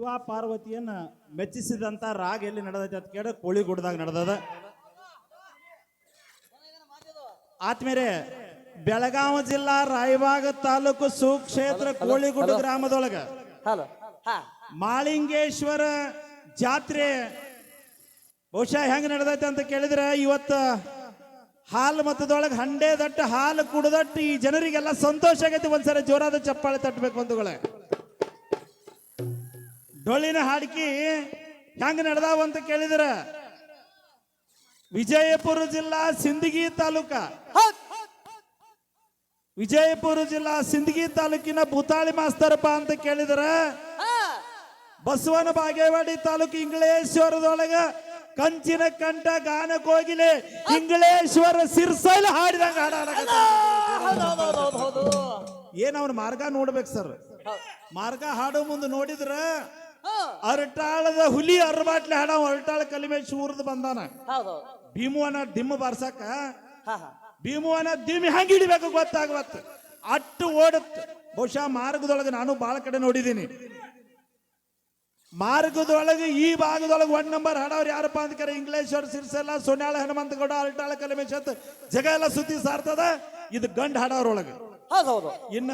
ಶಿವ ಪಾರ್ವತಿಯನ್ನ ಮೆಚ್ಚಿಸಿದಂತ ರಾಗ ಎಲ್ಲಿ ನಡೆದೈತೆ ಅಂತ ಕೇಳ ಕೋಳಿಗುಡ್ದಾಗ ನಡೆದದ. ಆತ್ಮೇರೆ ಬೆಳಗಾವಿ ಜಿಲ್ಲಾ ರಾಯಬಾಗ ತಾಲೂಕು ಸುಕ್ಷೇತ್ರ ಕೋಳಿಗುಡ್ಡ ಗ್ರಾಮದೊಳಗ ಮಾಳಿಂಗೇಶ್ವರ ಜಾತ್ರೆ ಬಹುಶಃ ಹೆಂಗ್ ನಡೆದೈತೆ ಅಂತ ಕೇಳಿದ್ರೆ ಇವತ್ತ ಹಾಲು ಮತದೊಳಗೆ ಹಂಡೆ ದಟ್ಟು ಹಾಲು ಕುಡ್ದಟ್ಟು ಈ ಜನರಿಗೆಲ್ಲ ಸಂತೋಷ ಆಗೈತಿ. ಒಂದ್ಸರಿ ಜೋರಾದ ಚಪ್ಪಾಳೆ ತಟ್ಟಬೇಕು ಬಂಧುಗಳೇ. ಡೊಳ್ಳಿನ ಹಾಡ್ಕಿ ಹೆಂಗ್ ನಡೆದಾವ ಅಂತ ಕೇಳಿದ್ರ ವಿಜಯಪುರ ಜಿಲ್ಲಾ ಸಿಂದಗಿ ತಾಲೂಕ ಸಿಂದಗಿ ತಾಲೂಕಿನ ಭೂತಾಳಿ ಮಾಸ್ತರಪ್ಪ ಅಂತ ಕೇಳಿದ್ರ ಬಸವನ ಬಾಗೇವಾಡಿ ತಾಲೂಕು ಇಂಗಳೇಶ್ವರದೊಳಗ ಕಂಚಿನ ಕಂಠ ಗಾನ ಕೋಗಿಲೆ ಇಂಗಳೇಶ್ವರ ಸಿರ್ಸೈಲ್ ಹಾಡಿದಂಗ ಏನ್ ಅವ್ನ ಮಾರ್ಗ ನೋಡ್ಬೇಕು ಸರ್. ಮಾರ್ಗ ಹಾಡೋ ಮುಂದೆ ನೋಡಿದ್ರ ಅರಟಾಳದ ಹುಲಿ ಅರ್ಬಾಟ್ಲೆ ಹಾಡ ಅರಟಾಳ ಕಲಿಮೆ ಶೂರ್ದ ಬಂದಾನ. ಭೀಮುವನ ದಿಮ್ಮ ಬಾರ್ಸಾಕ ಭೀಮುವನ ದಿಮ್ಮಿ ಹಂಗ ಹಿಡಿಬೇಕು ಗೊತ್ತಾಗವತ್ತು ಅಟ್ಟು ಓಡತ್. ಬಹುಶಃ ಮಾರ್ಗದೊಳಗೆ ನಾನು ಬಹಳ ಕಡೆ ನೋಡಿದ್ದೀನಿ. ಮಾರ್ಗದೊಳಗೆ ಈ ಭಾಗದೊಳಗೆ 1 ನಂಬರ್ ಹಾಡವ್ರು ಯಾರಪ್ಪ ಅಂತ ಕರೆ ಇಂಗ್ಲೇಶ್ವರ ಸಿರ್ಸೆಲ್ಲ ಸೊನ್ಯಾಳ ಹನುಮಂತಗೌಡ ಅರಟಾಳ ಕಲಿಮೇಶತ್ ಜಗ ಎಲ್ಲ ಸುದ್ದಿ ಸಾರ್ತದ. ಇದು ಗಂಡ್ ಹಾಡವ್ರೊಳಗೆ. ಇನ್ನ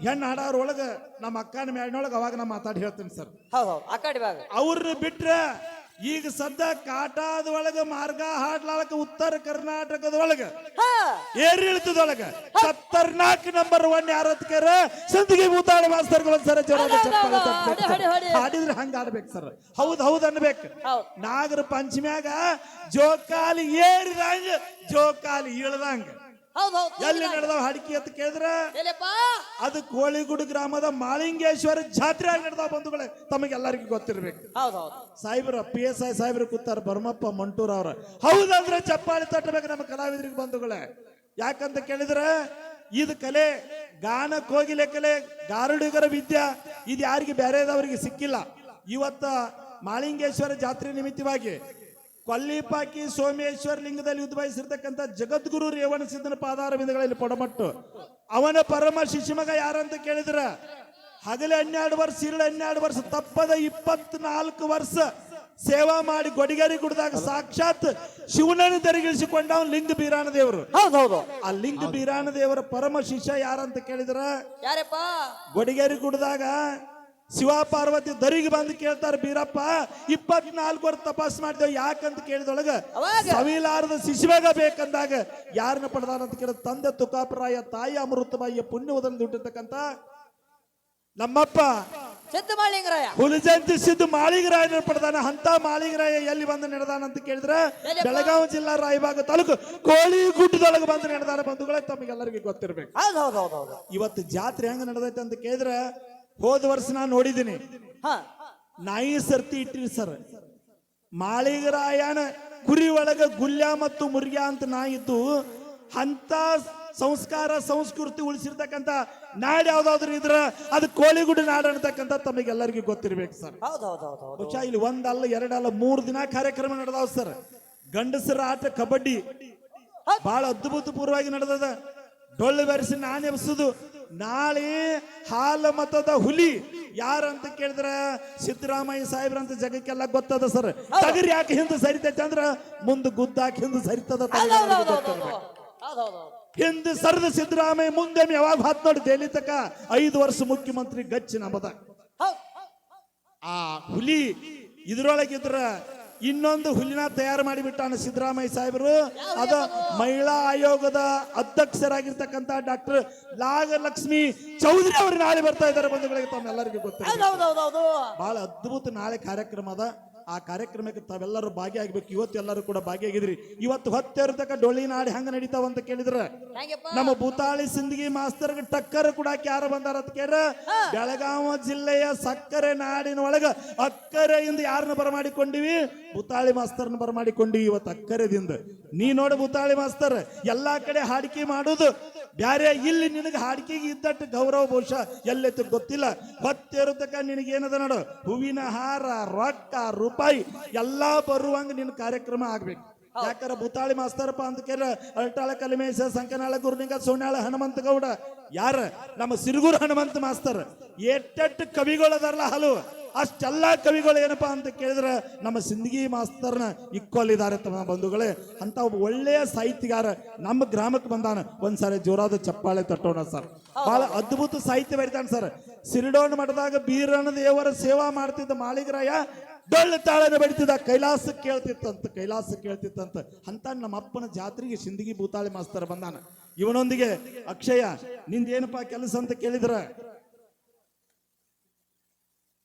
ಹೆಣ್ಣು ಹಾಡೋರೊಳಗ ನಮ್ಮ ಅಕ್ಕನ ಮೇಡನೊಳಗ ಅವಾಗ ನಾ ಮಾತಾಡಿ ಹೇಳ್ತೀನಿ ಸರ್. ಅವ್ರನ್ನ ಬಿಟ್ರ ಈಗ ಸದ್ದ ಕಾಟಾದ ಒಳಗ ಮಾರ್ಗ ಹಾಡ್ಲಾಳಕ ಉತ್ತರ ಕರ್ನಾಟಕದೊಳಗ ಏರಿಳಿತದೊಳಗ 74 ನಂಬರ್ 1 ಯಾರತ್ಕರ ಸಂದಿಗೆ ಭೂತಾಳ ಮಾಸ್ತರ್ಗೆ ಒಂದ್ಸರ ಜೋರಾದ ಚಪ್ಪಾಳೆ ಹಾಡಿದ್ರೆ ಹಂಗ ಆಡ್ಬೇಕು ಸರ್. ಹೌದ್ ಅನ್ಬೇಕು. ನಾಗರ ಪಂಚಮ್ಯಾಗ ಜೋಕಾಲಿ ಏರಿದಂಗ ಜೋಕಾಲಿ ಇಳ್ದಂಗ ಎಲ್ಲಿ ನಡೆದವ ಹಾಡಿಕೆ ಅಂತ ಕೇಳಿದ್ರ ಅದು ಕೋಳಿಗುಡ್ ಗ್ರಾಮದ ಮಾಳಿಂಗೇಶ್ವರ ಜಾತ್ರೆ ಆಗಿ ನಡೆದವ ಬಂಧುಗಳೇ. ತಮಗೆಲ್ಲರಿಗೂ ಗೊತ್ತಿರ್ಬೇಕು. ಸಾಹೇಬ್ರ PSI ಸಾಹೇಬ್ರ ಕೂತಾರ ಭರಮಪ್ಪ ಮಂಟೂರ್ ಅವ್ರ. ಹೌದಂದ್ರೆ ಚಪ್ಪಾಳಿ ತಟ್ಟಬೇಕು ನಮ್ಮ ಕಲಾವಿದರಿಗೆ ಬಂಧುಗಳೇ. ಯಾಕಂತ ಕೇಳಿದ್ರ ಇದು ಕಲೆ ಗಾನ ಕೋಗಿಲೆ ಕಲೆ ಗಾರುಡಿಗರ ವಿದ್ಯಾ ಇದು ಯಾರಿಗೆ ಬೇರೆದವರಿಗೆ ಸಿಕ್ಕಿಲ್ಲ. ಇವತ್ತ ಮಾಳಿಂಗೇಶ್ವರ ಜಾತ್ರೆ ನಿಮಿತ್ತವಾಗಿ ಕೊಲ್ಲಿಪಾಕಿ ಸೋಮೇಶ್ವರ ಲಿಂಗದಲ್ಲಿ ಉದ್ಭವಿಸಿರ್ತಕ್ಕಂಥ ಜಗದ್ಗುರು ರೇವಣ ಸಿದ್ದನ ಪಾದಾರ ಬಿಂದುಗಳಲ್ಲಿ ಪೊಡಮಟ್ಟು ಅವನ ಪರಮ ಶಿಶುಮಗ ಯಾರಂತ ಕೇಳಿದ್ರ ಹಗಲೆ 12 ವರ್ಷ ಇರಳು 12 ವರ್ಷ ತಪ್ಪದ 24 ವರ್ಷ ಸೇವಾ ಮಾಡಿ ಗೊಡಿಗೇರಿ ಗುಡ್ದಾಗ ಸಾಕ್ಷಾತ್ ಶಿವನನ್ನು ದರಿಗಿಳಿಸಿಕೊಂಡ ಅವನು ಲಿಂಗ ಬೀರಾಣ ದೇವರು. ಆ ಲಿಂಗ ಬೀರಾಣ ದೇವರ ಪರಮ ಶಿಷ್ಯ ಯಾರಂತ ಕೇಳಿದ್ರ ಗೊಡಿಗೇರಿ ಗುಡ್ದಾಗ ಶಿವ ಪಾರ್ವತಿ ದರಿಗೆ ಬಂದು ಕೇಳ್ತಾರ, ಬೀರಪ್ಪ 24 ವರ್ಷ ತಪಾಸ್ ಮಾಡಿದೇವ್ ಯಾಕಂತ ಕೇಳಿದೊಳಗ ಸವಿಲಾರದ ಶಿಶುವಾಗ ಬೇಕಂದಾಗ ಯಾರನ್ನ ಪಡೆದಾನಂತ ಕೇಳಿದ ತಂದೆ ತುಕಾಪರಾಯ ತಾಯಿ ಅಮೃತಬಾಯಿಯ ಪುಣ್ಯದಲ್ಲಿ ಹುಟ್ಟಿರ್ತಕ್ಕಂಥ ನಮ್ಮಪ್ಪ ಹುಲಿಜಂತಿ ಸಿದ್ದು ಮಾಳಿಗರಾಯನ ಪಡೆದಾನ. ಅಂತ ಮಾಳಿಗರಾಯ ಎಲ್ಲಿ ಬಂದು ನಡೆದಾನ ಅಂತ ಕೇಳಿದ್ರೆ ಬೆಳಗಾವಿ ಜಿಲ್ಲಾ ರಾಯಬಾಗ ತಾಲೂಕು ಕೋಳಿಗುಡ್ಡದೊಳಗೆ ಬಂದು ನಡೆದಾನ. ಬಂಧುಗಳೇ ತಮಗೆಲ್ಲರಿಗೂ ಗೊತ್ತಿರ್ಬೇಕು. ಇವತ್ತು ಜಾತ್ರೆ ಹೆಂಗ ನಡೆದೈತೆ ಅಂತ ಕೇಳಿದ್ರೆ ಹೋದ ವರ್ಷ ನಾನು ನೋಡಿದ್ದೀನಿ. ನಾಯಿ ಸರ್ತಿ ಇಟ್ಟಿರಿ ಸರ್. ಮಾಳಿಗರಾಯನ ಕುರಿ ಒಳಗ ಗುಲ್ಯ ಮತ್ತು ಮುರ್ಗ್ಯ ಅಂತ ನಾಯಿ ಇದ್ದು ಅಂತ ಸಂಸ್ಕಾರ ಸಂಸ್ಕೃತಿ ಉಳಿಸಿರ್ತಕ್ಕಂಥ ನಾಡು ಯಾವ್ದಾದ್ರು ಇದ್ರ ಅದು ಕೋಳಿಗುಡ್ಡ ನಾಡು ಅನ್ನತಕ್ಕಂಥ ತಮಗೆಲ್ಲರಿಗೂ ಗೊತ್ತಿರ್ಬೇಕು ಸರ್. ಬಹುಶಃ ಇಲ್ಲಿ 1 ಅಲ್ಲ 2 ಅಲ್ಲ 3 ದಿನ ಕಾರ್ಯಕ್ರಮ ನಡೆದಾವ ಸರ್. ಗಂಡಸರ ಆಟ ಕಬಡ್ಡಿ ಬಹಳ ಅದ್ಭುತ ಪೂರ್ವವಾಗಿ ನಡೆದದ. ಡೊಳ್ಳು ಬೆರೆಸಿ ನಾನ್ ಎಬ್ಸುದು. ನಾಳೆ ಹಾಲ ಮತದ ಹುಲಿ ಯಾರಂತ ಕೇಳಿದ್ರ ಸಿದ್ದರಾಮಯ್ಯ ಸಾಹೇಬ್ರಂತ ಜಗಕ್ಕೆಲ್ಲ ಗೊತ್ತದ ಸರ್. ತಗರಿ ಯಾಕೆ ಹಿಂದೆ ಸರಿತೈತೆ ಅಂದ್ರ ಮುಂದೆ ಗುದ್ದಾಕಿ ಹಿಂದೆ ಸರಿತದ. ಹಿಂದೆ ಸರಿದ ಸಿದ್ದರಾಮಯ್ಯ ಮುಂದೆ ಯಾವಾಗ ಹಾತ್ ನೋಡಿ ದೆಹಲಿ ತಕ 5 ವರ್ಷ ಮುಖ್ಯಮಂತ್ರಿ ಗಚ್ಚಿ ನಮ್ಮದ. ಆ ಹುಲಿ ಇದ್ರೊಳಗಿದ್ರ ಇನ್ನೊಂದು ಹುಲಿನ ತಯಾರು ಮಾಡಿಬಿಟ್ಟಾನ ಸಿದ್ದರಾಮಯ್ಯ ಸಾಹೇಬರು. ಅದ ಮಹಿಳಾ ಆಯೋಗದ ಅಧ್ಯಕ್ಷರಾಗಿರ್ತಕ್ಕಂಥ ಡಾಕ್ಟರ್ ನಾಗಲಕ್ಷ್ಮಿ ಚೌಧರಿ ಅವರು ನಾಳೆ ಬರ್ತಾ ಇದ್ದಾರೆ ಬಂಧುಗಳಿಗೆ. ತಮ್ಮೆಲ್ಲರಿಗೂ ಗೊತ್ತಿದೆ ಬಹಳ ಅದ್ಭುತ ನಾಳೆ ಕಾರ್ಯಕ್ರಮ ಅದ. ಆ ಕಾರ್ಯಕ್ರಮಕ್ಕೆ ತಾವೆಲ್ಲರೂ ಭಾಗಿಯಾಗಬೇಕು. ಇವತ್ತು ಎಲ್ಲರೂ ಕೂಡ ಭಾಗಿಯಾಗಿದ್ರಿ. ಇವತ್ತು ಹೊತ್ತಿರತಕ್ಕ ಡೊಳ್ಳಿ ನಾಡಿ ಹೆಂಗ ನಡೀತಾವ ಅಂತ ಕೇಳಿದ್ರ ನಮ್ಮ ಭೂತಾಳಿ ಸಿಂದಗಿ ಮಾಸ್ತರ್ಗೆ ಟಕ್ಕರ್ ಕೂಡ ಯಾರು ಬಂದಾರ ಅಂತ ಕೇಳ್ರ ಬೆಳಗಾವಿ ಜಿಲ್ಲೆಯ ಸಕ್ಕರೆ ನಾಡಿನ ಒಳಗ ಅಕ್ಕರೆಯಿಂದ ಯಾರನ್ನ ಬರಮಾಡಿಕೊಂಡಿವಿ? ಭೂತಾಳಿ ಮಾಸ್ತರ್ನ ಬರಮಾಡಿಕೊಂಡಿವಿ ಇವತ್ತು ಅಕ್ಕರೆದಿಂದ. ನೀ ನೋಡು ಭೂತಾಳಿ ಮಾಸ್ತರ್ ಎಲ್ಲಾ ಕಡೆ ಹಾಡಿಕೆ ಮಾಡುದು ಬ್ಯಾರೆ. ಇಲ್ಲಿ ನಿನಗೆ ಹಾಡಿಕೆಗೆ ಇದ್ದಟ್ಟು ಗೌರವ ಬಹುಶಃ ಎಲ್ಲೆತ್ತು ಗೊತ್ತಿಲ್ಲ. ಹೊತ್ತಿರತಕ್ಕ ನಿನಗೇನದ ನೋಡು ಹೂವಿನ ಹಾರ ರೊಕ್ಕ ರೂಪಾಯಿ ಎಲ್ಲಾ ಬರುವಂಗ ನಿನ್ನ ಕಾರ್ಯಕ್ರಮ ಆಗ್ಬೇಕು. ಯಾಕಾರ ಭೂತಾಳಿ ಮಾಸ್ತರಪ್ಪ ಅಂತ ಕೇಳ ಅರಟಾಳ ಕಲಿಮೇಶ ಸಂಕನಾಳ ಗುರುನಿಂಗ ಸೋನ್ಯಾಳ ಹನುಮಂತಗೌಡ ಯಾರ ನಮ್ಮ ಸಿರುಗೂರು ಹನುಮಂತ ಮಾಸ್ತರ್ ಎಟ್ಟೆಟ್ಟು ಕವಿಗಳದಾರಲ್ಲ ಹಲವು ಅಷ್ಟೆಲ್ಲ ಕವಿಗಳು ಏನಪ್ಪಾ ಅಂತ ಕೇಳಿದ್ರೆ ನಮ್ಮ ಸಿಂದಗಿ ಮಾಸ್ತರ್ನ ಇಕ್ಕೊಲ್ಲಿದ್ದಾರೆ ತಮ್ಮ ಬಂಧುಗಳೇ. ಅಂತ ಒಬ್ಬ ಒಳ್ಳೆಯ ಸಾಹಿತ್ಯಗಾರ ನಮ್ಮ ಗ್ರಾಮಕ್ಕೆ ಬಂದಾನ. ಒಂದ್ಸಾರಿ ಜೋರಾದ ಚಪ್ಪಾಳೆ ತಟ್ಟೋಣ ಸರ್. ಬಹಳ ಅದ್ಭುತ ಸಾಹಿತ್ಯ ಬರೀತಾನೆ ಸರ್. ಸಿರಿಡೋಣ ಮಠದಾಗ ಬೀರಣ್ಣ ದೇವರ ಸೇವಾ ಮಾಡ್ತಿದ್ದ ಮಾಳಿಗರಾಯ ಡೊಳ್ಳು ತಾಳನ ಬಡಿತಿದ್ದ, ಕೈಲಾಸಕ್ಕೆ ಕೇಳ್ತಿತ್ತಂತ. ಅಂತ ನಮ್ಮ ಅಪ್ಪನ ಜಾತ್ರೆಗೆ ಸಿಂದಗಿ ಭೂತಾಳಿ ಮಾಸ್ತರ್ ಬಂದಾನ. ಇವನೊಂದಿಗೆ ಅಕ್ಷಯ ನಿಂದೇನಪ್ಪಾ ಕೆಲಸ ಅಂತ ಕೇಳಿದ್ರ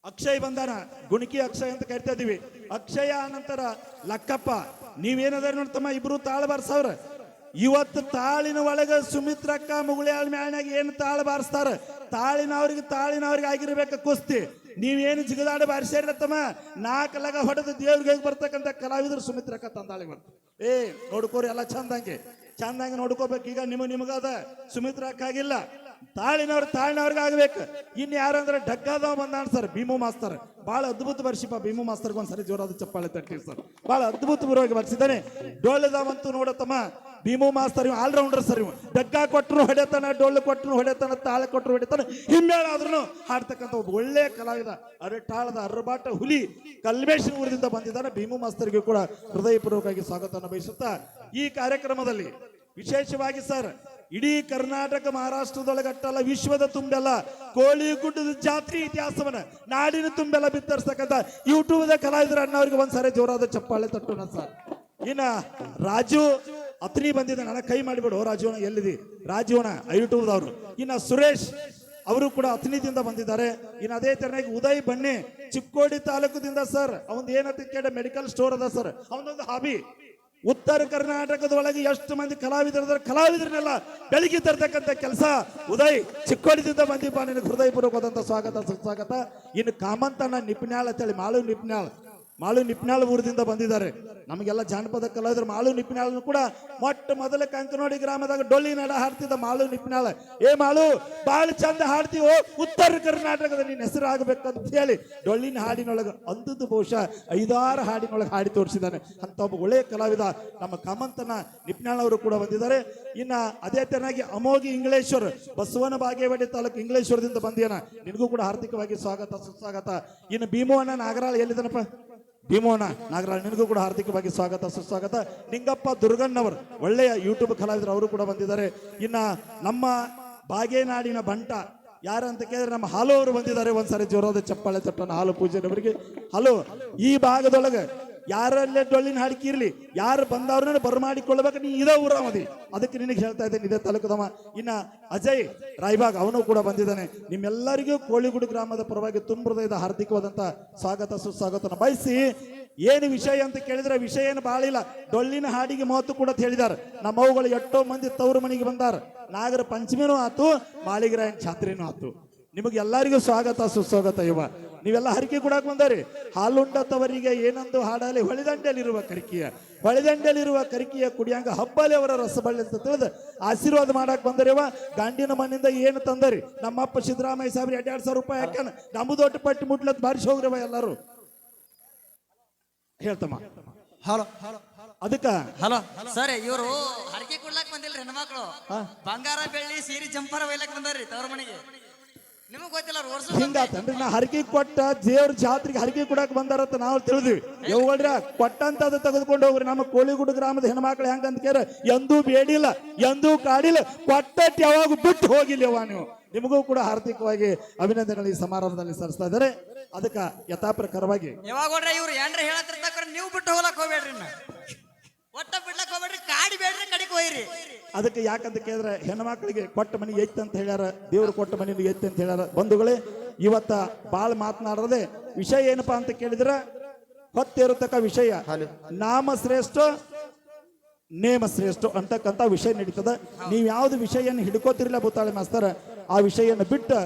ಅಕ್ಷಯ್ ಬಂದಾನ. ಗುಣಿಕಿ ಅಕ್ಷಯ್ ಅಂತ ಕರಿತಾ ಇದೀವಿ. ಅಕ್ಷಯ ನಂತರ ಲಕ್ಕಪ್ಪ. ನೀವೇನದ ನೋಡ್ತಮ್ಮ, ಇಬ್ರು ತಾಳ ಬಾರ್ಸವ್ರ. ಇವತ್ತು ತಾಳಿನ ಒಳಗ ಸುಮಿತ್ರಕ್ಕ ಮುಗುಳ್ಯಾಳ ಮ್ಯಾಳ್ನಾಗ ಏನು ತಾಳ ಬಾರಿಸ್ತಾರ, ತಾಳಿನವ್ರಿಗೆ ಆಗಿರ್ಬೇಕ ಕುಸ್ತಿ. ನೀವೇನು ಜಿಗದಾಡ ಬಾರಿಸ್ಯಾರತ್ತಮ್ಮ, 4 ಲಗ ಹೊಡೆದು ದೇವ್ರಿಗೆ ಬರ್ತಕ್ಕಂಥ ಕಲಾವಿದರು ಸುಮಿತ್ರಕ್ಕ ತಂದಾಳಿ ಬಂತು. ನೋಡ್ಕೋರಿ ಎಲ್ಲ ಚಂದಂಗೆ ನೋಡ್ಕೋಬೇಕು. ಈಗ ನಿಮಗದ ಸುಮಿತ್ರಕ್ಕ ಆಗಿಲ್ಲ, ತಾಳಿನವ್ರಿಗೆ ಆಗ್ಬೇಕು. ಇನ್ ಯಾರಂದ್ರೆ ಡಗ್ಗಾದವ ಬಂದಾನ ಸರ್, ಭೀಮು ಮಾಸ್ತರ್. ಬಹಳ ಅದ್ಭುತ ಬರ್ಸಿಪ್ಪ ಭೀಮು ಮಾಸ್ತರ್ಗೆ ಒಂದ್ಸರಿ ಜೋರಾದ ಚಪ್ಪಾಳೆ ತಟ್ಟಿ ಸರ್. ಬಹಳ ಅದ್ಭುತವಾಗಿ ಬರ್ಸಿದ್ದಾನೆ. ಡೊಳ್ಳೆದಾವಂತೂ ನೋಡತ್ತಮ್ಮ, ಭೀಮು ಮಾಸ್ತರ್ ಆಲ್ರೌಂಡರ್ ಸರ್. ಇವ್ ಡಗ್ಗ ಕೊಟ್ಟರು ಹೊಡೆತಾನ, ಡೊಳ್ಳು ಕೊಟ್ಟರು ಹೊಡೆತಾನ, ತಾಳ ಕೊಟ್ಟರು ಹೊಡೆತಾನ, ಹಿಮ್ಮೇಳ ಆದ್ರೂ ಹಾಡ್ತಕ್ಕಂಥ ಒಬ್ಬ ಒಳ್ಳೆಯ ಕಲಾವಿದ. ಅರಟಾಳದ ಅರ್ರಬಾಟ ಹುಲಿ ಕಲ್ಮೇಶ್ವರ ಊರಿನಿಂದ ಬಂದಿದ್ದಾನೆ. ಭೀಮು ಮಾಸ್ತರ್ಗೆ ಕೂಡ ಹೃದಯಪೂರ್ವಕವಾಗಿ ಸ್ವಾಗತವನ್ನು ಬಯಸುತ್ತಾ ಈ ಕಾರ್ಯಕ್ರಮದಲ್ಲಿ ವಿಶೇಷವಾಗಿ ಸರ್ ಇಡೀ ಕರ್ನಾಟಕ ಮಹಾರಾಷ್ಟ್ರದೊಳಗಟ್ಟಲ್ಲ, ವಿಶ್ವದ ತುಂಬೆಲ್ಲ ಕೋಳಿಗುಡ್ಡದ ಜಾತ್ರೆ ಇತಿಹಾಸವನ್ನ ನಾಡಿನ ತುಂಬೆಲ್ಲ ಬಿತ್ತರಿಸ್ತಕ್ಕಂಥ ಯೂಟ್ಯೂಬ್ದ ಕಲಾವಿದರ ಅಣ್ಣವ್ರಿಗೆ ಒಂದ್ಸಾರಿ ಜೋರಾದ ಚಪ್ಪಾಳೆ ತಟ್ಟೋಣ ಸರ್. ಇನ್ನ ರಾಜು ಅತ್ನಿ ಬಂದಿದ್ದ, ನನ್ನ ಕೈ ಮಾಡಿಬಿಡು ರಾಜುವನ, ಎಲ್ಲಿದೆ ರಾಜುವನ ಯೂಟ್ಯೂಬ್ದವ್ರು. ಇನ್ನ ಸುರೇಶ್ ಅವರು ಕೂಡ ಅತ್ನಿದಿಂದ ಬಂದಿದ್ದಾರೆ. ಇನ್ನು ಅದೇ ತರನಾಗಿ ಉದಯ್ ಬನ್ನಿ ಚಿಕ್ಕೋಡಿ ತಾಲೂಕದಿಂದ ಸರ್. ಅವನ್ ಏನಂತ ಕೇಳ ಮೆಡಿಕಲ್ ಸ್ಟೋರ್ ಅದ ಸರ್. ಅವನೊಂದು ಹಾಬಿ ಉತ್ತರ ಕರ್ನಾಟಕದೊಳಗೆ ಎಷ್ಟು ಮಂದಿ ಕಲಾವಿದರನ್ನೆಲ್ಲ ಬೆಳಗ್ಗೆ ತರ್ತಕ್ಕಂಥ ಕೆಲಸ ಉದಯ್ ಚಿಕ್ಕೋಡಿದಿಂದ ಬಂದಿಪ್ಪ. ನಿನಗೆ ಹೃದಯಪೂರ್ವಕವಾದಂಥ ಸ್ವಾಗತ ಸುಸ್ವಾಗತ. ಇನ್ನು ಕಾಮಂತಣ್ಣ ನಿಪ್ನ್ಯಾಳ್ ಅಂತೇಳಿ ಮಾಳು ನಿಪ್ನ್ಯಾಳ್ ಊರದಿಂದ ಬಂದಿದ್ದಾರೆ. ನಮಗೆಲ್ಲ ಜಾನಪದ ಕಲಾವಿದರು ಮಾಳು ನಿಪ್ನ್ಯಾಳ್ ಕೂಡ ಮೊಟ್ಟ ಮೊದಲ ಕಂಕನೋಡಿ ಗ್ರಾಮದಾಗ ಡೊಳ್ಳಿ ನಡ ಹಾಡ್ತಿದ್ದ ಮಾಳು ನಿಪ್ನ್ಯಾಳ. ಮಾಳು ಬಾಳ ಚಂದ ಹಾಡ್ತೀವೋ, ಉತ್ತರ ಕರ್ನಾಟಕದ ನಿನ್ನ ಹೆಸರು ಆಗ್ಬೇಕಂತ ಹೇಳಿ ಡೊಳ್ಳಿನ ಹಾಡಿನೊಳಗೆ ಅಂದದ್ದು ಬಹುಶಃ 5-6 ಹಾಡಿನೊಳಗೆ ಹಾಡಿ ತೋರಿಸಿದ್ದಾನೆ. ಅಂತ ಒಬ್ಬ ಒಳ್ಳೆಯ ಕಲಾವಿದ ನಮ್ಮ ಕಾಮಂತನ ನಿಪ್ನ್ಯಾಳ್ ಅವರು ಕೂಡ ಬಂದಿದ್ದಾರೆ. ಇನ್ನ ಅದೇ ತರನಾಗಿ ಅಮೋಗಿ ಇಂಗ್ಲೇಶ್ವರ್, ಬಸವನ ಬಾಗೇವಾಡಿ ತಾಲೂಕು ಇಂಗ್ಲೇಶ್ವರದಿಂದ ಬಂದಿಯಾನ. ನಿನಗೂ ಕೂಡ ಹಾರ್ದಿಕವಾಗಿ ಸ್ವಾಗತ ಸುಸ್ವಾಗತ. ಇನ್ನು ಭೀಮವ್ವನ ನಾಗರಾಳ್ ಎಲ್ಲಿದ್ದಾನಪ್ಪ? ಭೀಮೋನ ನಾಗರಾಜ್, ನಿನಗೂ ಕೂಡ ಹಾರ್ದಿಕವಾಗಿ ಸ್ವಾಗತ ಸುಸ್ವಾಗತ. ನಿಂಗಪ್ಪ ದುರ್ಗಣ್ಣವರು ಒಳ್ಳೆಯ ಯೂಟ್ಯೂಬ್ ಕಲಾವಿದರು, ಅವರು ಕೂಡ ಬಂದಿದ್ದಾರೆ. ಇನ್ನ ನಮ್ಮ ಬಾಗೇನಾಡಿನ ಬಂಟ ಯಾರಂತ ಕೇಳಿದ್ರೆ ನಮ್ಮ ಹಾಲು ಅವರು ಬಂದಿದ್ದಾರೆ. ಒಂದ್ಸರಿ ಜೋರಾದ ಚಪ್ಪಾಳೆ ತಟ್ಟೋಣ ಹಾಲು ಪೂಜೆನವರಿಗೆ. ಹಾಲು ಈ ಭಾಗದೊಳಗೆ ಯಾರಲ್ಲೇ ಡೊಳ್ಳಿನ ಹಾಡಿಕೆ ಇರ್ಲಿ, ಯಾರು ಬಂದವ್ರನ್ನ ಬರಮಾಡಿಕೊಳ್ಬೇಕು. ನೀ ಇದೇ ಊರಾಮದಿ, ಅದಕ್ಕೆ ನಿನಗೆ ಹೇಳ್ತಾ ಇದ್ದೇನೆ, ಇದೇ ತಾಲೂಕದವ. ಇನ್ನ ಅಜಯ್ ರಾಯ್ಬಾಗ್ ಅವನು ಕೂಡ ಬಂದಿದ್ದಾನೆ. ನಿಮ್ಮೆಲ್ಲರಿಗೂ ಕೋಳಿಗುಡು ಗ್ರಾಮದ ಪರವಾಗಿ ತುಂಬ ಹೃದಯದ ಹಾರ್ದಿಕವಾದಂತ ಸ್ವಾಗತ ಸುಸ್ವಾಗತನ ಬಯಸಿ. ಏನು ವಿಷಯ ಅಂತ ಕೇಳಿದ್ರೆ ವಿಷಯ ಏನು ಬಹಳ ಇಲ್ಲ. ಡೊಳ್ಳಿನ ಹಾಡಿಗೆ ಮಹತ್ವ ಕೂಡ ಹೇಳಿದ್ದಾರೆ. ನಮ್ಮ ಅವುಗಳು ಎಷ್ಟೋ ಮಂದಿ ತವರು ಮನೆಗೆ ಬಂದಾರ. ನಾಗರ ಪಂಚಮಿನೂ ಆತು, ಮಾಳಿಗರಾಯನ್ ಜಾತ್ರೆನೂ ಆತು. ನಿಮಗೆ ಎಲ್ಲರಿಗೂ ಸ್ವಾಗತ ಸುಸ್ವಾಗತ. ನೀವೆಲ್ಲ ಹರಿಕೆ ಕೊಡಕ್ ಬಂದಾರಿ. ಹಾಲುಂಡತವರಿಗೆ ಏನಂದು ಹಾಡಲಿ ಹೊಳೆದಂಡೆಯಲ್ಲಿರುವ ಕರಿಕೆಯ ಕುಡಿಯಂಗ ಹಬ್ಬಲಿ ಅವರ ರಸಬಳ್ಳಿ ಅಂತ ತಿಳಿದು ಆಶೀರ್ವಾದ ಮಾಡಕ್ ಬಂದರಿವ. ಗಂಡಿನ ಮನೆಯಿಂದ ಏನು ತಂದರಿ? ನಮ್ಮಪ್ಪ ಸಿದ್ದರಾಮಯ್ಯ ಸಾಹೇಬ್ರಿ 2,000 ರೂಪಾಯಿ ಹಾಕ್ಯಾನ, ನಮ್ಮದು ಒಟ್ಟು ಪಟ್ಟಿ ಮುಟ್ಲತ್ ಬಾರಿಸಿ ಹೋಗ್ರವ ಎಲ್ಲರೂ ಹೇಳ್ತಮ್ಮ. ಅದಕ್ಕ ಹಲೋ ಸರ್, ಇವರು ಹರಕೆ ಕೊಡ್ಲಾಕ್ ಬಂದಿಲ್ರಿ ಹೆಣ್ಮಕ್ಳು. ಬಂಗಾರ ಬೆಳ್ಳಿ ಸೀರೆ ಜಂಪರ ಒಯ್ಲಾಕ್ ಬಂದಾರ್ರಿ ತವ್ರ ಮನೆಗೆ. ನಿಮಗ್ ಗೊತ್ತಿಲ್ಲ ಹಿಂಗಾತನ್ರಿ. ನಾ ಹರಕೆ ಕೊಟ್ಟ ದೇವ್ರ ಜಾತ್ರೆಗೆ ಹರಕೆ ಕೊಡಕ್ ಬಂದಾರಂತ ನಾವು ತಿಳಿದ್ವಿ. ಯಾವಳ್ರ ಕೊಟ್ಟಂತದ ತೆಗೆದುಕೊಂಡು ಹೋಗ್ರಿ. ನಮ್ಮ ಕೋಳಿಗುಡು ಗ್ರಾಮದ ಹೆಣ್ಮಕ್ಳು ಹೆಂಗಂತ ಕೇಳ ಎಂದೂ ಬೇಡಿಲ್ಲ, ಎಂದೂ ಕಾಡಿಲ್ಲ, ಕೊಟ್ಟಟ್ಟು ಯಾವಾಗ ಬಿಟ್ಟು ಹೋಗಿಲ್ಲವಾ ನೀವು. ನಿಮಗೂ ಕೂಡ ಹಾರ್ದಿಕವಾಗಿ ಅಭಿನಂದನೆಗಳು ಈ ಸಮಾರಂಭದಲ್ಲಿ ಸಲ್ಲಿಸ್ತಾ ಇದ್ದಾರೆ. ಅದಕ್ಕ ಯಥಾಪ್ರಕಾರವಾಗಿ ಯಾವಾಗ ಇವ್ರು ಏನ್ರ ಹೇಳತ್ತಿರ್ತಾರ, ನೀವು ಬಿಟ್ಟು ಹೋಗ್ಲಕ್ ಹೋಗ್ಬೇಡ್ರಿ, ಒಟ್ಟ ಬಿಡ್ಲಕ್ ಹೋಗ್ಬೇಡ್ರಿ, ಕಾಡಿ ಬೇಡ್ರಿ, ಕಡಿಗೆ ಹೋಯ್ರಿ. ಅದಕ್ಕೆ ಯಾಕಂತ ಕೇಳಿದ್ರೆ ಹೆಣ್ಮಕ್ಳಿಗೆ ಕೊಟ್ಟ ಮನೆ ಐತಿ ಅಂತ ಹೇಳ್ಯಾರ, ದೇವ್ರು ಕೊಟ್ಟ ಮನೆ ಐತಿ ಅಂತ ಹೇಳ್ಯಾರ. ಬಂಧುಗಳೇ, ಇವತ್ತ ಬಾಳ್ ಮಾತನಾಡದೆ ವಿಷಯ ಏನಪ್ಪಾ ಅಂತ ಕೇಳಿದ್ರೆ ಹೊತ್ತಿರತಕ್ಕ ವಿಷಯ ನಾಮ ಶ್ರೇಷ್ಠ ನೇಮ ಶ್ರೇಷ್ಠ ಅಂತಕ್ಕಂಥ ವಿಷಯ ನಡೀತದ. ನೀವ್ ಯಾವ್ದು ವಿಷಯನ ಹಿಡ್ಕೋತಿರ್ಲಿಲ್ಲ ಭೂತಾಳಿ ಮಾಸ್ತರ್, ಆ ವಿಷಯನ ಬಿಟ್ಟು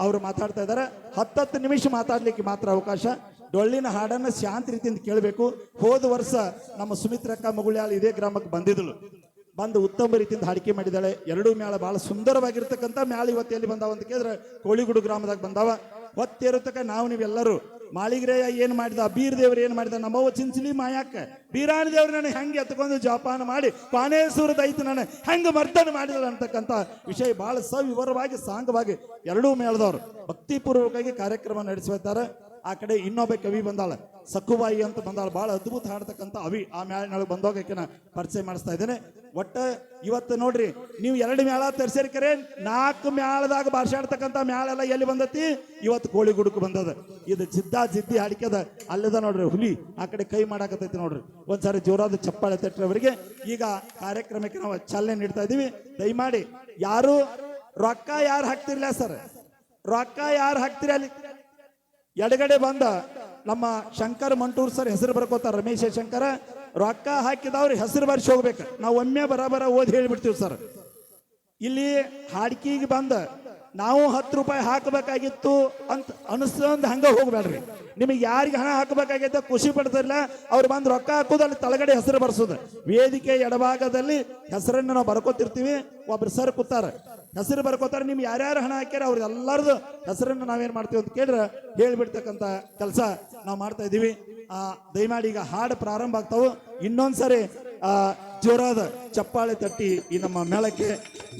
ಅವ್ರು ಮಾತಾಡ್ತಾ ಇದಾರೆ. 10 ನಿಮಿಷ ಮಾತಾಡ್ಲಿಕ್ಕೆ ಮಾತ್ರ ಅವಕಾಶ. ಡೊಳ್ಳಿನ ಹಾಡನ್ನ ಶಾಂತ ರೀತಿಯಿಂದ ಕೇಳಬೇಕು. ಹೋದ ವರ್ಷ ನಮ್ಮ ಸುಮಿತ್ರಕ್ಕ ಮುಗುಳ್ಯಾಳ ಇದೇ ಗ್ರಾಮಕ್ಕೆ ಬಂದು ಉತ್ತಮ ರೀತಿಯಿಂದ ಹಾಡಿಕೆ ಮಾಡಿದ್ದಾಳೆ. 2 ಮೇಳ ಬಹಳ ಸುಂದರವಾಗಿರ್ತಕ್ಕಂಥ ಮೇಳ ಇವತ್ತು ಎಲ್ಲಿ ಬಂದಾವ ಅಂತ ಕೇಳಿದ್ರೆ ಕೋಳಿಗುಡು ಗ್ರಾಮದಾಗ ಬಂದಾವ. ಹೊತ್ತಿರತಕ್ಕ ನಾವು ನೀವೆಲ್ಲರೂ ಮಾಳಿಗರಾಯ ಏನ್ ಮಾಡಿದ, ಬೀರ್ ದೇವ್ರು ಏನ್ ಮಾಡಿದ, ನಮ್ಮವ್ವ ಚಿಂಚಲಿ ಮಾಯಾಕ ಬೀರಾಣಿ ದೇವ್ರು ನಾನು ಹೆಂಗೆ ಎತ್ಕೊಂಡು ಜೋಪಾನ ಮಾಡಿ ಪಾನೇಶ್ವರ ದೈತ ನಾನು ಹೆಂಗೆ ಮರ್ದನ ಮಾಡಿದ ಅಂತಕ್ಕಂಥ ವಿಷಯ ಬಹಳ ಸವಿವರವಾಗಿ ಸಾಂಗವಾಗಿ 2 ಮೇಳದವರು ಭಕ್ತಿಪೂರ್ವಕವಾಗಿ ಕಾರ್ಯಕ್ರಮ ನಡೆಸುತ್ತಾರೆ. ಆ ಕಡೆ ಇನ್ನೊಬ್ಬ ಕವಿ ಬಂದಾಳ ಸಕ್ಕುಬಾಯಿ ಅಂತ ಬಂದಾಳ, ಬಹಳ ಅದ್ಭುತ ಹಾಡ್ತಕ್ಕಂಥ ಅವಿ. ಆ ಮ್ಯಾಳಿನೊಳಗೆ ಬಂದೋಗಕ್ಕೆ ಪರಿಚಯ ಮಾಡಿಸ್ತಾ ಇದ್ದೇನೆ. ಒಟ್ಟ ಇವತ್ತು ನೋಡ್ರಿ, ನೀವು 2 ಮ್ಯಾಳ ತರ್ಸಿರ್ಕರೆ 4 ಮ್ಯಾಳದಾಗ ಭಾಷಾಡ್ತಕ್ಕಂಥ ಮ್ಯಾಳೆಲ್ಲ ಎಲ್ಲಿ ಬಂದತಿ? ಇವತ್ತು ಕೋಳಿ ಗುಡುಕು ಬಂದದ. ಇದು ಜಿದ್ದಿ ಹಾಡಿಕೆದ ಅಲ್ಲದ ನೋಡ್ರಿ ಹುಲಿ ಆ ಕಡೆ ಕೈ ಮಾಡಾಕತೈತಿ ನೋಡ್ರಿ. ಒಂದ್ಸಾರಿ ಜೋರಾದ ಚಪ್ಪಾಳೆ ತಟ್ರಿ ಅವರಿಗೆ. ಈಗ ಕಾರ್ಯಕ್ರಮಕ್ಕೆ ನಾವು ಚಾಲನೆ ನೀಡ್ತಾ ಇದೀವಿ. ದಯಮಾಡಿ ಯಾರು ರೊಕ್ಕ ಯಾರು ಹಾಕ್ತಿರ್ಲ ಸರ್, ರೊಕ್ಕ ಯಾರು ಹಾಕ್ತಿರ ಅಲ್ಲಿ ಎಡಗಡೆ ಬಂದ ನಮ್ಮ ಶಂಕರ್ ಮಂಟೂರ್ ಸರ್ ಹೆಸರು ಬರ್ಕೋತಾರ, ರಮೇಶ್ ಶಂಕರ. ರೊಕ್ಕ ಹಾಕಿದವ್ರು ಹೆಸರು ಬರ್ಸಿ ಹೋಗ್ಬೇಕು. ನಾವು ಒಮ್ಮೆ ಬರಾಬರ ಓದಿ ಹೇಳಿಬಿಡ್ತೀವಿ ಸರ್. ಇಲ್ಲಿ ಹಾಡ್ಕಿಗೆ ಬಂದ ನಾವು 10 ರೂಪಾಯಿ ಹಾಕಬೇಕಾಗಿತ್ತು ಅಂತ ಅನಿಸ್ತಂದು ಹಂಗ ಹೋಗ್ಬೇಡ್ರಿ. ನಿಮಗೆ ಯಾರಿಗೆ ಹಣ ಹಾಕಬೇಕಾಗೈತೆ ಖುಷಿ ಪಡ್ತಿರ್ಲ ಅವ್ರು ಬಂದು ರೊಕ್ಕ ಹಾಕೋದು, ಅಲ್ಲಿ ತಳಗಡೆ ಹೆಸರು ಬರ್ಸೋದು. ವೇದಿಕೆ ಎಡಭಾಗದಲ್ಲಿ ಹೆಸರನ್ನು ನಾವು ಬರ್ಕೋತಿರ್ತೀವಿ. ಒಬ್ರು ಸರ್ ಕೂತಾರ, ಹೆಸರು ಬರ್ಕೋತಾರೆ. ನಿಮ್ಗೆ ಯಾರ್ಯಾರು ಹಣ ಹಾಕ್ಯಾರ ಅವ್ರ ಎಲ್ಲರದು ಹೆಸರನ್ನು ನಾವೇನ್ ಮಾಡ್ತೀವಿ ಅಂತ ಕೇಳಿದ್ರೆ ಹೇಳ್ಬಿಡ್ತಕ್ಕಂಥ ಕೆಲಸ ನಾವು ಮಾಡ್ತಾ ಇದೀವಿ. ದಯಮಾಡಿ ಈಗ ಹಾಡು ಪ್ರಾರಂಭ ಆಗ್ತಾವು. ಇನ್ನೊಂದ್ಸರಿ ಜೋರಾದ ಚಪ್ಪಾಳೆ ತಟ್ಟಿ ಈ ನಮ್ಮ ಮೇಳಕ್ಕೆ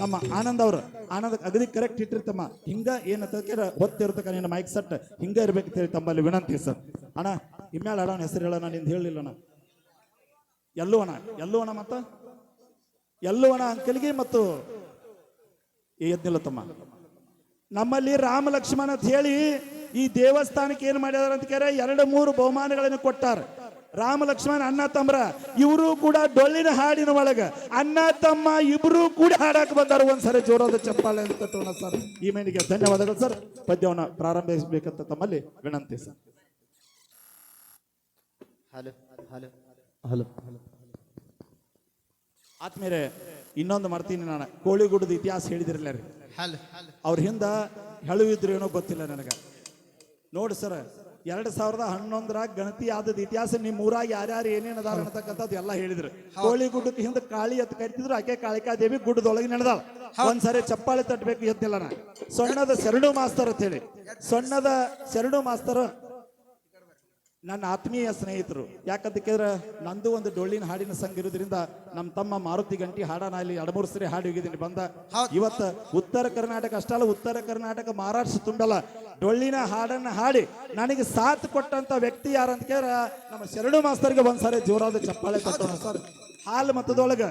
ನಮ್ಮ ಆನಂದ್ ಅವರು, ಆನಂದ್ ಅಗದಿ ಕರೆಕ್ಟ್ ಇಟ್ಟಿರ್ತಮ್ಮ. ಹಿಂಗ ಏನಂತ ಹೊತ್ತಿರ್ತಕ್ಕ ನಿನ್ನ ಮೈಕ್ ಸೆಟ್ ಹಿಂಗ ಇರ್ಬೇಕು ಹೇಳಿ ತಮ್ಮಲ್ಲಿ ವಿನಂತಿ ಸರ್. ಅಣ್ಣ ಇಮ್ಯಾಳ ಅಡವನ ಹೆಸರು ಹೇಳೋಣ, ನಿಂದ ಹೇಳಿಲ್ಲಣ್ಣ. ಎಲ್ಲುವಣ ಮತ್ತ ಎಲ್ಲುವಣ ಅಂಕಲ್ಗೆ ಮತ್ತು ಎದ್ನಿಲ್ಲ ತಮ್ಮ. ನಮ್ಮಲ್ಲಿ ರಾಮ ಲಕ್ಷ್ಮಣ ಅಂತ ಹೇಳಿ ಈ ದೇವಸ್ಥಾನಕ್ಕೆ ಏನ್ ಮಾಡ್ಯಾರ ಅಂತ ಕೇಳ 2-3 ಬಹುಮಾನಗಳನ್ನು ಕೊಟ್ಟಾರ. ರಾಮ ಲಕ್ಷ್ಮಣ ಅಣ್ಣ ತಮ್ಮರ ಇವರು ಕೂಡ ಡೊಳ್ಳಿನ ಹಾಡಿನ ಒಳಗ ಅಣ್ಣ ತಮ್ಮ ಇಬ್ರು ಕೂಡ ಹಾಡಕ್ ಬಂದಾರ. ಒಂದ್ಸರಿ ಜೋರಾದ ಚಪ್ಪಾಳೆ ಅಂತ ತಟ್ಟೋಣ ಸರ್. ಈ ಮೇನಿಗೆ ಧನ್ಯವಾದಗಳು ಸರ್. ಪದ್ಯವನ್ನು ಪ್ರಾರಂಭಿಸಬೇಕಂತ ತಮ್ಮಲ್ಲಿ ವಿನಂತಿ ಸರ್. ಹಲೋ ಹಲೋ ಹಲೋ ಆದ್ಮೇಲೆ ಇನ್ನೊಂದು ಮಾಡ್ತೀನಿ ನಾನು. ಕೋಳಿಗುಡದ ಇತಿಹಾಸ ಹೇಳಿದಿರಲ್ಲ ರೀ, ಅವ್ರ ಹಿಂದ ಹೇಳುವಿದ್ರು ಏನೋ ಗೊತ್ತಿಲ್ಲ ನನಗೆ. ನೋಡಿ ಸರ್, 2011 ಗಣತಿ ಆದದ ಇತಿಹಾಸ ನಿಮ್ಮ ಊರಾಗ ಯಾರ್ಯಾರು ಏನೇನು ಅದಾರ ಅನ್ನತಕ್ಕಂಥದ್ದು ಎಲ್ಲ ಹೇಳಿದ್ರು. ಕೋಳಿಗುಡ್ಡಕ್ಕೆ ಹಿಂದೆ ಕಾಳಿ ಅಂತ ಕರಿತಿದ್ರು. ಆಕೆ ಕಾಳಿಕಾದೇವಿ ಗುಡ್ಡದೊಳಗೆ ನಡೆದಾಳ. ಒಂದ್ಸರಿ ಚಪ್ಪಾಳೆ ತಟ್ಟಬೇಕು ಎದ್ದಿಲ್ಲ ನಾ. ಸೊಣ್ಣದ ಶರಣು ಮಾಸ್ತರ್ ಅಂತ ಹೇಳಿ, ಸೊಣ್ಣದ ಶರಣು ಮಾಸ್ತರ್ ನನ್ನ ಆತ್ಮೀಯ ಸ್ನೇಹಿತರು. ಯಾಕಂತ ಕೇಳಿದ್ರೆ ನಂದು ಒಂದು ಡೊಳ್ಳಿನ ಹಾಡಿನ ಸಂಘ ಇರೋದ್ರಿಂದ ನಮ್ಮ ತಮ್ಮ ಮಾರುತಿ ಗಂಟಿ ಹಾಡನ ಇಲ್ಲಿ 2-3 ಸರಿ ಹಾಡಿ ಹೋಗಿದ್ದೀನಿ ಬಂದ. ಇವತ್ತು ಉತ್ತರ ಕರ್ನಾಟಕ ಅಷ್ಟಲ್ಲ, ಉತ್ತರ ಕರ್ನಾಟಕ ಮಹಾರಾಷ್ಟ್ರ ತುಂಬಲ್ಲ ಡೊಳ್ಳಿನ ಹಾಡನ್ನ ಹಾಡಿ ನನಗೆ ಸಾಥ್ ಕೊಟ್ಟಂತ ವ್ಯಕ್ತಿ ಯಾರಂತ ಕೇಳಿದ್ರೆ ನಮ್ಮ ಶರಣು ಮಾಸ್ತರ್ಗೆ ಒಂದ್ಸಾರಿ ಜೋರಾದ ಚಪ್ಪಾಳೆ ತಟ್ಟೋಣ ಸರ್. ಹಾಲು ಮತದೊಳಗ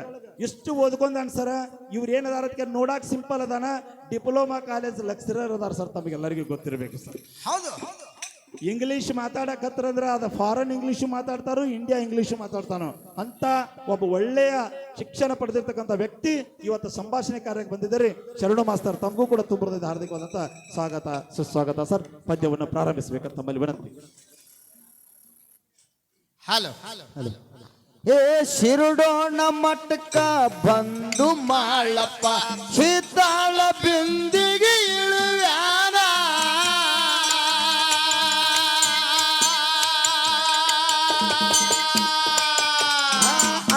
ಎಷ್ಟು ಓದ್ಕೊಂಡ್ ಸರ. ಇವ್ರು ಏನದಾರ ಅದಕ್ಕೆ ನೋಡಾಕ್ ಸಿಂಪಲ್ ಅದಾನ, ಡಿಪ್ಲೊಮಾ ಕಾಲೇಜ್ ಲೆಕ್ಚರರ್ ಅದಾರ ಸರ್. ತಮಗೆಲ್ಲರಿಗೂ ಗೊತ್ತಿರಬೇಕು ಸರ್. ಇಂಗ್ಲಿಷ್ ಮಾತಾಡಕತ್ತಂದ್ರ ಅದ ಫಾರಿನ್ ಇಂಗ್ಲಿಷ್ ಮಾತಾಡ್ತಾರೋ, ಇಂಡಿಯಾ ಇಂಗ್ಲಿಷ್ ಮಾತಾಡ್ತಾನೋ ಅಂತ ಒಬ್ಬ ಒಳ್ಳೆಯ ಶಿಕ್ಷಣ ಪಡೆದಿರ್ತಕ್ಕಂಥ ವ್ಯಕ್ತಿ ಇವತ್ತು ಸಂಭಾಷಣೆ ಕಾರ್ಯಕ್ಕೆ ಬಂದಿದ್ದಾರೆ. ಶರಣು ಮಾಸ್ತರ್ ತಮಗೂ ಕೂಡ ತುಂಬದ ಹಾರ್ದಿಕವಾದಂತ ಸ್ವಾಗತ ಸುಸ್ವಾಗತ ಸರ್. ಪದ್ಯವನ್ನು ಪ್ರಾರಂಭಿಸಬೇಕಂತ ತಮ್ಮಲ್ಲಿ ವಿನಂತಿ. ಹಲೋ ಹಲೋ ಹೇ ಶಿರುಡೋಣ ಮಟ್ಟಕ್ಕ ಬಂದು ಮಾಳಪ್ಪ ಶೀತಾಳ ಬಿಂದಿಗೆ ಇಳುವ್ಯಾನ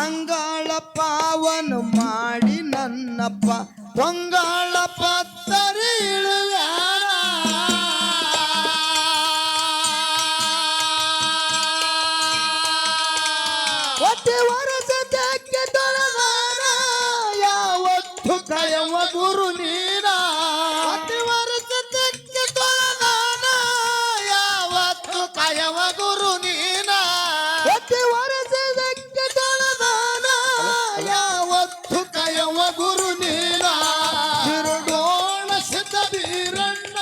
ಅಂಗಾಳ ಪಾವನ ಮಾಡಿ ನನ್ನಪ್ಪ ಪೊಂಗಾಳ ಪತ್ತರಿ ಇಳುವ್ಯಾನ ಒಟ್ಟೆ ವರಸಕ್ಕೆ ತೊಳೆದಾನ ಯಾವತ್ತು ಕಯವ ಗುರು ನೀನ ಒಟ್ಟೆ ವರಸಕ್ಕೆ ತೊಳೆದಾನ ಯಾವತ್ತು ಕಯವ ಗುರು ನೀನ ಒಟ್ಟೆ ವರಸಕ್ಕೆ ತೊಳೆದಾನ ಯಾವತ್ತು ಕಯವ ಗುರು ನೀನ ಶಿರುಡೋಣ ಸಿದ್ಧ ಬೀರಣ್ಣ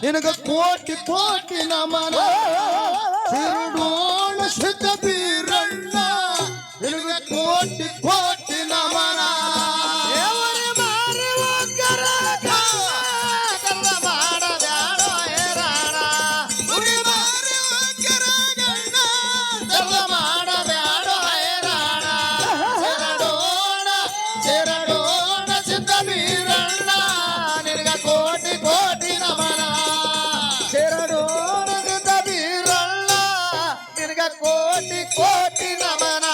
ನಿನಗ ಕೋಟಿ ಕೋಟಿ ನಮನ ಶಿರುಡೋಣ ಸಿದ್ಧ ಬೀರಣ್ಣ ನಿನಗ ಕೋಟಿ ಕೋಟಿ ನಮನ ದೇವರೇ ಮಾರಿ ಒಗ್ಗರ ಕಲ್ಲ ಮಾಡಬ್ಯಾಡೋ ಹೇರಾಣ ಗುಡಿ ಮಾರಿ ಒಗ್ಗರ ಗಣ್ಣ ಕಲ್ಲ ಮಾಡಬ್ಯಾಡೋ ಹೇರಾಣ ಶಿರಡೋಣ ಸಿದ್ಧ ಬೀರಣ್ಣ ನಿನಗ ಕೋಟಿ ಕೋಟಿ ನಮನ ಶಿರಡೋಣ ಸಿದ್ಧ ಬೀರಣ್ಣ ನಿನಗ ಕೋಟಿ ಕೋಟಿ ನಮನ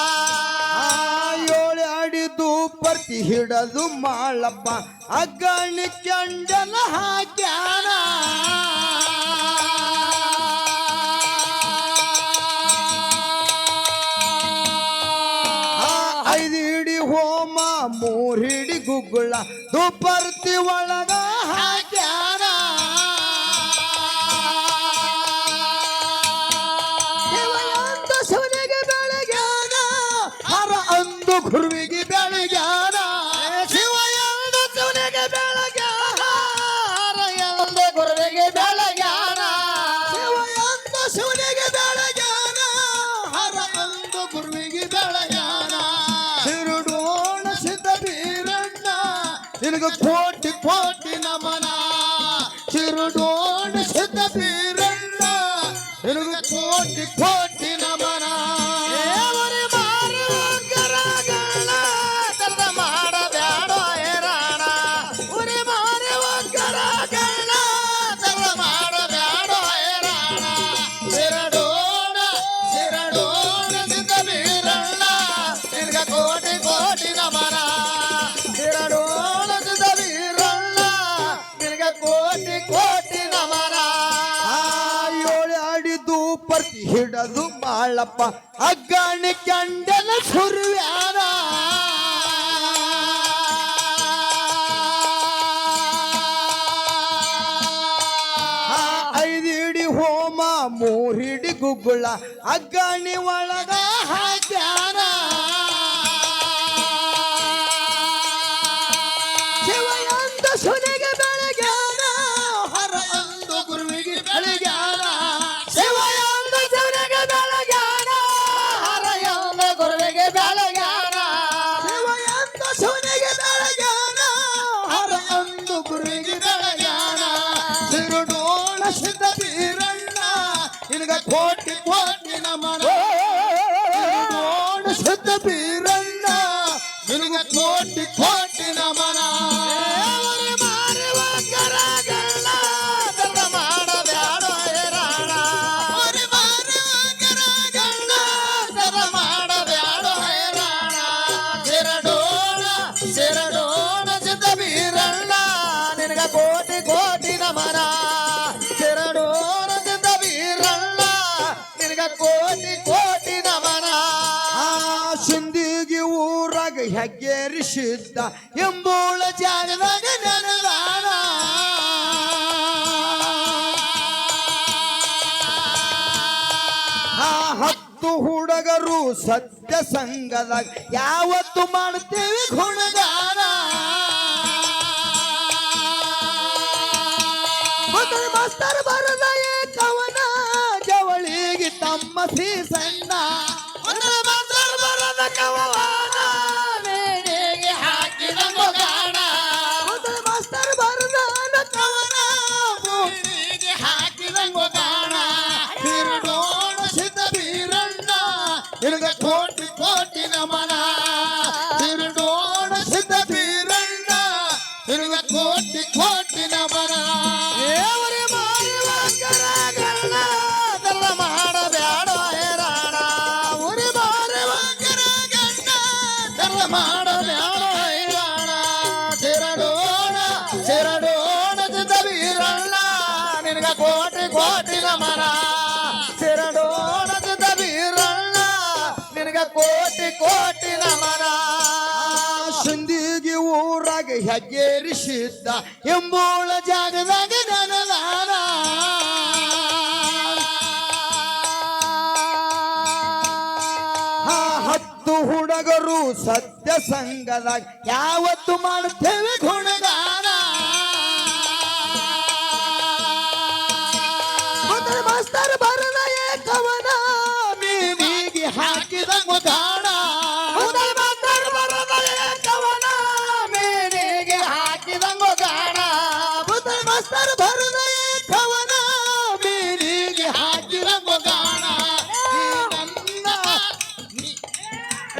ಏಳು ಅಡಿದು ಪರ್ತಿ ಹಿಡದು ಮಾಳಪ್ಪ ಅಗ್ಗಣಿ ಚಂಡನ ಹಾಕ್ಯಾನ ಐದು ಹಿಡಿ ಹೋಮ 3 ಹಿಡಿ ಗುಗ್ಗುಳ ದುಪರ್ತಿ ಒಳಗ ಹಾಕ್ಯಾನ ನಿನಗ ಕೋಟಿ ಕೋಟಿ ನಮನ ಶಿರಡೋಣ ಸಿದ್ಧ ಬೀರಣ್ಣ ನಿನಗ ಕೋಟಿ ಕೋಟಿ ನಮನ ಏವರಿ ಮಾರುವಕ್ಕರಗಳ ತರದ ಮಾಡಬ್ಯಾಡೋ ಹೇರಾಣ ಉರಿ ಮಾರುವಕ್ಕರಗಳ ತರದ ಮಾಡಬ್ಯಾಡೋ ಹೇರಾಣ ಶಿರಡೋಣ ಶಿರಡೋಣ ಸಿದ್ಧ ಬೀರಣ್ಣ ನಿನಗ ಕೋಟಿ ಕೋಟಿ ನಮನ ಶಿರಡೋಣ ಸಿದ್ಧ ಬೀರಣ್ಣ ನಿನಗ ಕೋಟಿ ಕೋಟಿ ನಮನ ಏಳು ಆಡಿದ್ದು ಪರ್ತಿ ಹಿಡದು ಮಾಳಪ್ಪ ಅಗ್ಗಾಣಿ ಕಂಡನ ಸುರ್ವ್ಯಾನ ಐದಿಡಿ ಹೋಮ ಮೂರಿಡಿ ಗುಗ್ಗುಳ ಅಗ್ಗಾಣಿ ಒಳಗ ಹಾಕ್ಯಾನ ಶಿವಯಂತ ಸುನಿಗೆ ಬೆಳಗ್ಯಾನ ಹರ ಅಂದು ಗುರುವಿಗೆ ಬೆಳಗ್ಯಾನ ಶಿವಯಂತ ಸುನಿಗೆ ಬೆಳಗ್ಯಾನ ಹರ ಅಂದು ಗುರುವಿಗೆ ಬೆಳಗ್ಯಾನ ಶಿವಯಂತ ಸುನಿಗೆ ಬೆಳಗ್ಯಾನ ಹರ ಅಂದು ಗುರುವಿಗೆ ಬೆಳಗ್ಯಾನ ಶಿರಡೋಣ ಸಿದ್ಧ ಬೀರಣ್ಣ ನಿನಗ ಕೋಟಿ ಕೋಟಿ ನಮನ ಶಿರಡೋಣ ಸಿದ್ಧ ಬೀರಣ್ಣ ನಿನಗ ಕೋಟಿ ಕೋಟಿ ನಮನ ಕೋಟಿ ಕೋಟಿ ನಮನ ಶಿರಡೋಣ ಸಿದ್ಧ ಬೀರಣ್ಣ ನಿನಗ ಕೋಟಿ ಕೋಟಿ ನಮನ ಸಿಂಧಿಗಿ ಊರಾಗ ಹೆಗ್ಗೇರಿ ಸಿದ್ಧ ಎಂಬೂಳ ಜಾಗದಾಗ ನನಗಾನ ಹತ್ತು ಹುಡುಗರು ಸತ್ಯ ಸಂಘದಾಗ ಯಾವತ್ತು ಮಾಡ್ತೇವೆ ಗುಣಗಾನ ಮಾಸ್ತರ್ ಬರದ ಕವನ ಜವಳಿಗೆ ತಮ್ಮ ಸಣ್ಣ ಮಾಸ್ತರ್ ಬರದ ಕವನ ಮೇಡೆಗೆ ಹಾಕಿದ ಮೊಗಾಣ ಮಾಸ್ತರ್ ಬರದ ಕವನ ಮೇಡೆಗೆ ಹಾಕಿದ ಮೊಗಾಣ ಶಿರಡೋಣ ಸಿದ್ಧ ಬೀರಣ್ಣ ನಿನಗ ಕೋಟಿ ಕೋಟಿ ನಮನ ಶಿರಡೋಣ ಸಿದ್ಧ ಬೀರಣ್ಣ ನಿನಗ ಕೋಟಿ ಕೋಟಿ ನಮನ ಮಾಡಬ್ಯಾಡೋ ಹೇರಾಣ ಉರಿ ಮಾಡಬ್ಯಾಡೋ ಹೇರಾಣ ಶಿರಡೋಣ ಶಿರಡೋಣ ಸಿದ್ಧ ಬೀರಣ್ಣ ನಿನಗ ಕೋಟಿ ಕೋಟಿ ನಮನ ಶಿರಡೋಣ ಸಿದ್ಧ ಬೀರಣ್ಣ ನಿನಗ ಕೋಟಿ ಕೋಟಿ ನಮನ ಸಿಂಧಿಗಿ ಊರಾಗ ಹೆಗ್ಗೇರಿ ಸಿದ್ಧ ಎಂಬೂಳ ಜಾಗದಾಗ ನನಗಾನ ಹತ್ತು ಹುಡುಗರು ಸತ್ಯ ಸಂಘದಾಗ ಯಾವತ್ತು ಮಾಡುತ್ತೇವೆ ಗುಣಗಾನ ಮಾಸ್ತರ್ ಬರದ ಕವನ ಮೀನಿಗೆ ಹಾಕಿದ ಮುದಾಣ ಮಾಸ್ತರ್ ಬರದ ಕವನ ಮೀನಿಗೆ ಹಾಕಿದ ಮುದಾಣ ಮಾಸ್ತರ್ ಬರದ ಕವನ ಮೀನಿಗೆ ಹಾಕಿದ ಮುದಾಣ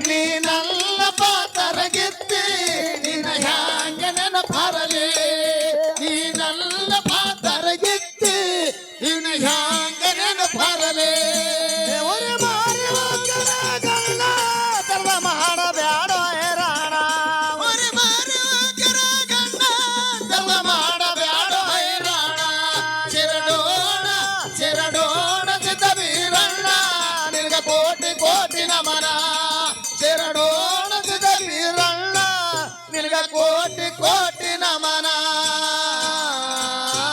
ನೀನಲ್ಲ ಪಾತರಗಿತ್ತಿ ನಿನ್ನ ಹ್ಯಾಂಗ ನೆನಪರಲಿ ನೀನಲ್ಲ ಪಾತರಗಿತ್ತಿ ನಿನ್ನ ಹ್ಯಾಂಗ ನೆನಪರಲಿ ತರ್ವ ಮಾಡಬ್ಯಾಡೋ ಹೇರಾಣ ತರ್ವ ಮಾಡಬ್ಯಾಡೋ ಹೇರಾಣ ಶಿರಡೋಣ ಶಿರಡೋಣ ಸಿದ್ಧ ಬೀರಣ್ಣ ನಿನಗ ಕೋಟಿ ಕೋಟಿ ನಮನ ಶಿರಡೋಣ ಸಿದ್ಧ ಬೀರಣ್ಣ ನಿನಗ ಕೋಟಿ ಕೋಟಿ ನಮನ